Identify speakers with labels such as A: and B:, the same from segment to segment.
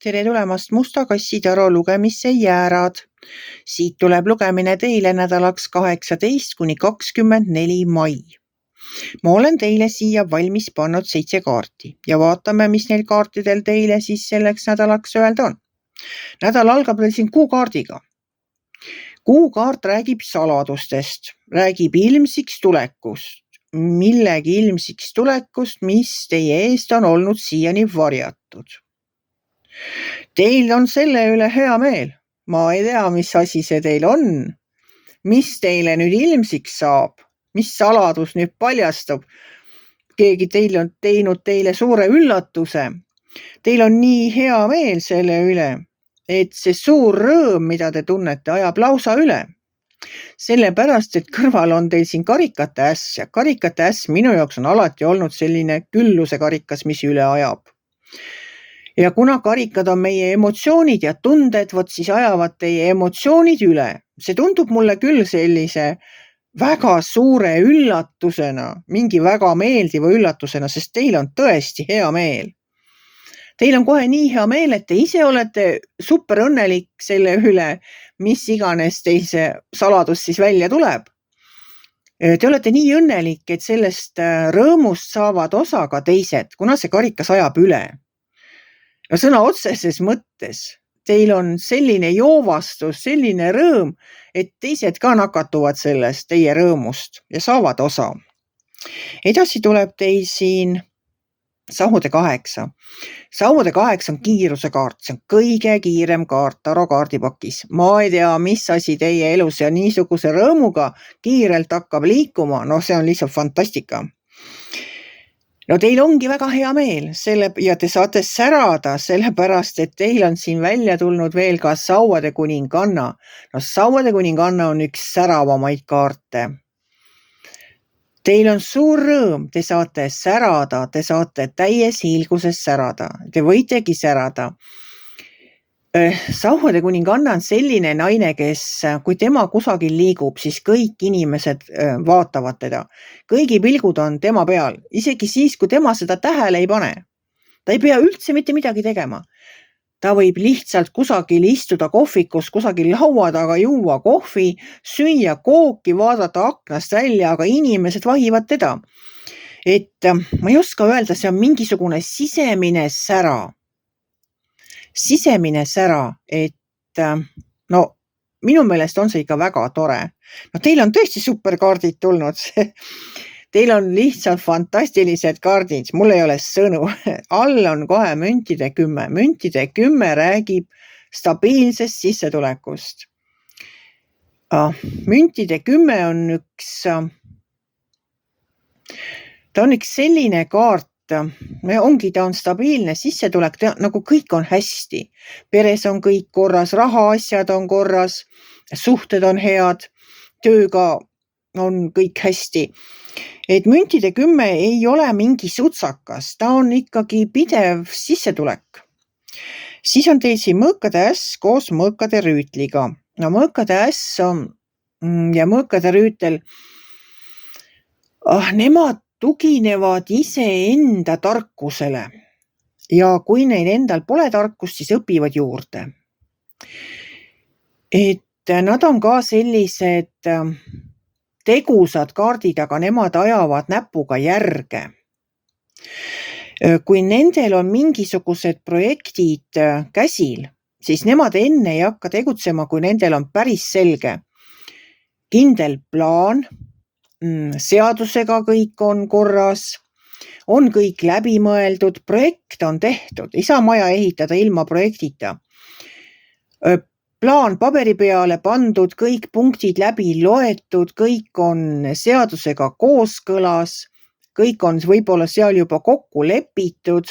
A: tere tulemast Musta kassi taro lugemisse jäärad. Siit tuleb lugemine teile nädalaks 18–24 mai. Ma olen teile siia valmis pannud 7 kaarti ja vaatame, mis neil kaartidel teile siis selleks nädalaks öelda on. Nädal algab teil siin kuukaardiga. Kuukaart räägib saladustest, räägib ilmsiks tulekust, millegi ilmsiks tulekust, mis teie eest on olnud siiani varjatud. Teil on selle üle hea meel. Ma ei tea, mis asi see teil on. Mis teile nüüd ilmsiks saab? Mis saladus nüüd paljastub? Keegi teil on teinud teile suure üllatuse. Teil on nii hea meel selle üle, et see suur rõõm, mida te tunnete, ajab lausa üle. Sellepärast, et kõrval on teil siin karikate äss ja karikate äss minu jaoks on alati olnud selline külluse karikas, mis üle ajab. Ja kuna karikad on meie emotsioonid ja tunded, vot siis ajavad teie emotsioonid üle. See tundub mulle küll sellise väga suure üllatusena, mingi väga meeldiva üllatusena, sest teil on tõesti hea meel. Teil on kohe nii hea meel, et te ise olete super õnnelik selle üle, mis iganes teil see saladus siis välja tuleb. Te olete nii õnnelik, et sellest rõõmust saavad osa ka teised, kuna see karikas ajab üle. Ja sõna otseses mõttes teil on selline joovastus, selline rõõm, et teised ka nakatuvad sellest teie rõõmust ja saavad osa. Edasi tuleb teil siin Saude 8. Saude 8 on kiiruse kaart, see on kõige kiirem kaart taro kaardipakis. Ma ei tea, mis asi teie elus ja niisuguse rõõmuga kiirelt hakkab liikuma, see on lihtsalt fantastika. No teil ongi väga hea meel ja te saate särada, sellepärast, et teil on siin välja tulnud veel ka Sauade kuninganna. Sauade kuninganna on üks säravamaid kaarte. Teil on suur rõõm, te saate särada, te saate täies hiilguses särada. Te võitegi särada. Sauade kuninganna on selline naine, kes kui tema kusagil liigub, siis kõik inimesed vaatavad teda. Kõigi pilgud on tema peal, isegi siis, kui tema seda tähele ei pane. Ta ei pea üldse mitte midagi tegema. Ta võib lihtsalt kusagil istuda kohvikus, kusagil laua taga juua kohvi, süüa kooki, vaadata aknast välja, aga inimesed vahivad teda. Et ma ei oska öelda, see on mingisugune sisemine sära. Sisemine sära, et minu meelest on see ikka väga tore. Teil on tõesti superkaardid tulnud. Teil on lihtsalt fantastilised kaardid, mul ei ole sõnu. All on kohe müntide 10. Müntide 10 räägib stabiilsest sissetulekust. Müntide 10 on ta on üks selline kaart, ta on stabiilne sissetulek, nagu kõik on hästi. Peres on kõik korras, rahaasjad on korras, suhted on head, tööga on kõik hästi. Et müntide 10 ei ole mingi sutsakas, ta on ikkagi pidev sissetulek. Siis on teil siin mõõkade äss koos mõõkade rüütliga. Mõõkade äss ja mõõkade rüütel, nemad tuginevad iseenda tarkusele ja kui neil endal pole tarkust, siis õpivad juurde. Et nad on ka sellised tegusad kaardid, aga nemad ajavad näpuga järge. Kui nendel on mingisugused projektid käsil, siis nemad enne ei hakka tegutsema, kui nendel on päris selge. Kindel plaan, seadusega kõik on korras, on kõik läbi mõeldud, projekt on tehtud, ei saa maja ehitada ilma projektita. Plaan paberi peale pandud, kõik punktid läbi loetud, kõik on seadusega kooskõlas, kõik on võib-olla seal juba kokku lepitud,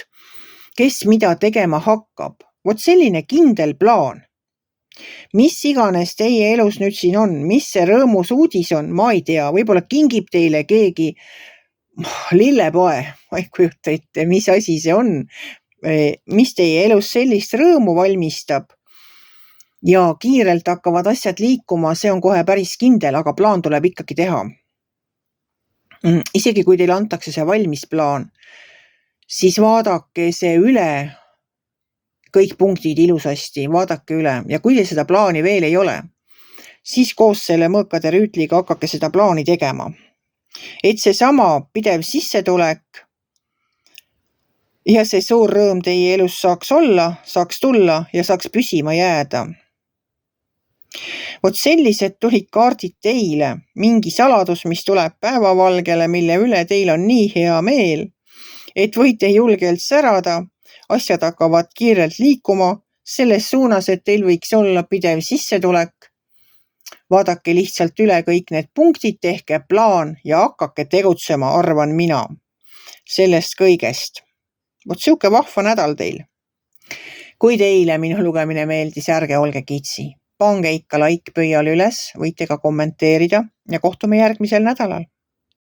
A: kes mida tegema hakkab. Vot selline kindel plaan. Mis iganes teie elus nüüd siin on, mis see rõõmus uudis on, ma ei tea, võib-olla kingib teile keegi lillepoe, ma ei kujuta ette, mis asi see on, mis teie elus sellist rõõmu valmistab. Ja kiirelt hakkavad asjad liikuma, see on kohe päris kindel, aga plaan tuleb ikkagi teha. Isegi kui teile antakse see valmis plaan, siis vaadake see üle kõik punktid ilusasti, vaadake üle ja kui teil seda plaani veel ei ole, siis koos selle mõõkade rüütliga hakake seda plaani tegema. Et see sama pidev sissetulek ja see suur rõõm teie elus saaks olla, saaks tulla ja saaks püsima jääda. Vot sellised tulid kaardid teile, mingi saladus, mis tuleb päevavalgele, mille üle teil on nii hea meel, et võite julgelt särada, asjad hakkavad kiirelt liikuma selles suunas, et teil võiks olla pidev sissetulek. Vaadake lihtsalt üle kõik need punktid, tehke plaan ja hakake tegutsema, arvan mina, sellest kõigest. Vot siuke vahva nädal teil. Kui teile minu lugemine meeldis, ärge olge kitsi. Pange ikka like pöial üles, võite ka kommenteerida ja kohtume järgmisel nädalal.